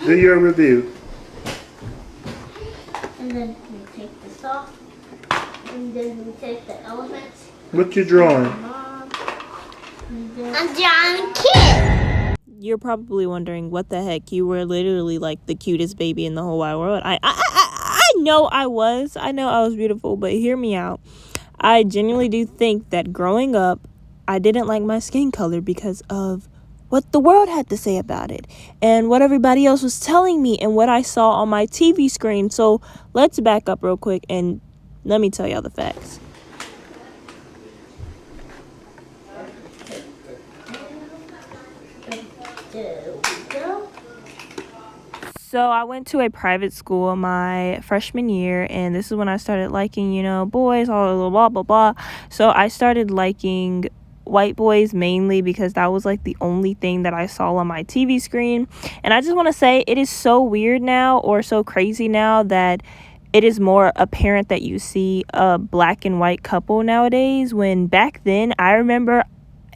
Do your review. And then we take this off. And then we take the elements. What you drawing? I'm drawing a kid. You're probably wondering what the heck. You were literally like the cutest baby in the whole wide world. I know I was. I know I was beautiful, but hear me out. I genuinely do think that growing up, I didn't like my skin color because of what the world had to say about it and what everybody else was telling me and what I saw on my TV screen. So let's back up real quick and let me tell y'all the facts. There we go. So I went to a private school my freshman year, and this is when I started liking, boys, all blah, blah, blah. So I started liking white boys mainly because that was like the only thing that I saw on my TV screen. And I just want to say it is so weird now, or so crazy now, that it is more apparent that you see a black and white couple nowadays, when back then I remember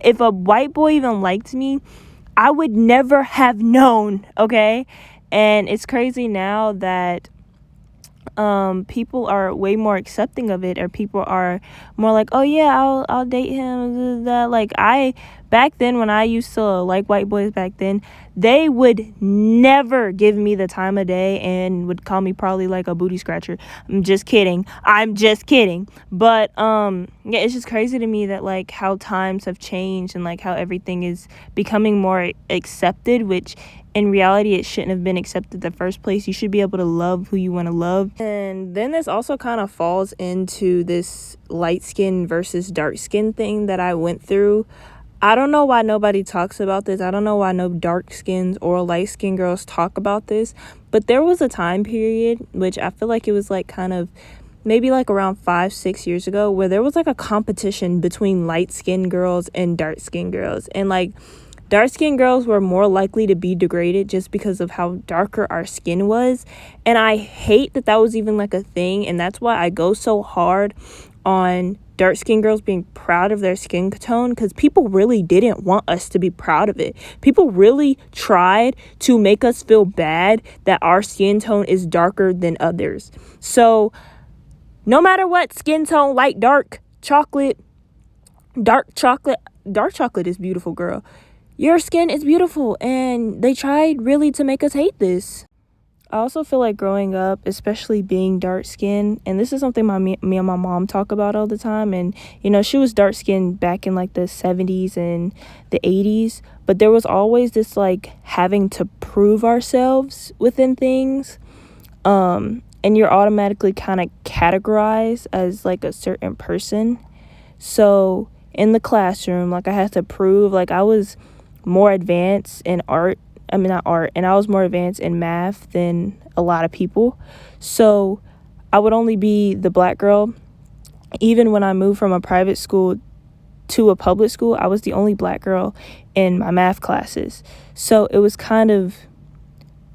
if a white boy even liked me, I would never have known, okay? And it's crazy now that people are way more accepting of it, or people are more like, oh yeah, I'll date him. Like back then, when I used to like white boys back then, they would never give me the time of day and would call me probably like a booty scratcher. I'm just kidding. But yeah, it's just crazy to me that like how times have changed and like how everything is becoming more accepted, which in reality, it shouldn't have been accepted in the first place. You should be able to love who you want to love. And then this also kind of falls into this light skin versus dark skin thing that I went through. I don't know why nobody talks about this. I don't know why no dark skins or light skin girls talk about this. But there was a time period, which I feel like it was like kind of maybe like around 5-6 years ago, where there was like a competition between light skin girls and dark skin girls. And like, dark-skinned girls were more likely to be degraded just because of how darker our skin was. And I hate that that was even like a thing. And that's why I go so hard on dark-skinned girls being proud of their skin tone, because people really didn't want us to be proud of it. People really tried to make us feel bad that our skin tone is darker than others. So no matter what skin tone, light, dark chocolate is beautiful, girl. Your skin is beautiful, and they tried really to make us hate this. I also feel like growing up, especially being dark-skinned, and this is something me and my mom talk about all the time, and, she was dark-skinned back in, like, the 70s and the 80s, but there was always this, like, having to prove ourselves within things, and you're automatically kind of categorized as, like, a certain person. So in the classroom, like, I had to prove, like, I was more advanced in and I was more advanced in math than a lot of people. So I would only be the black girl. Even when I moved from a private school to a public school, I was the only black girl in my math classes. So it was kind of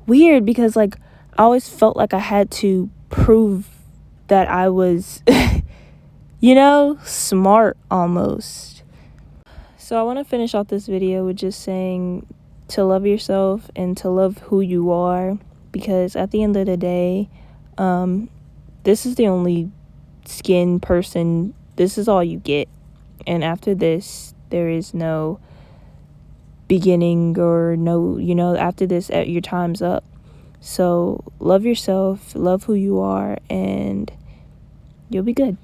weird because like I always felt like I had to prove that I was smart almost. So I want to finish off this video with just saying to love yourself and to love who you are, because at the end of the day, this is the only skin person. This is all you get. And after this, there is no beginning or no, after this, your time's up. So love yourself, love who you are, and you'll be good.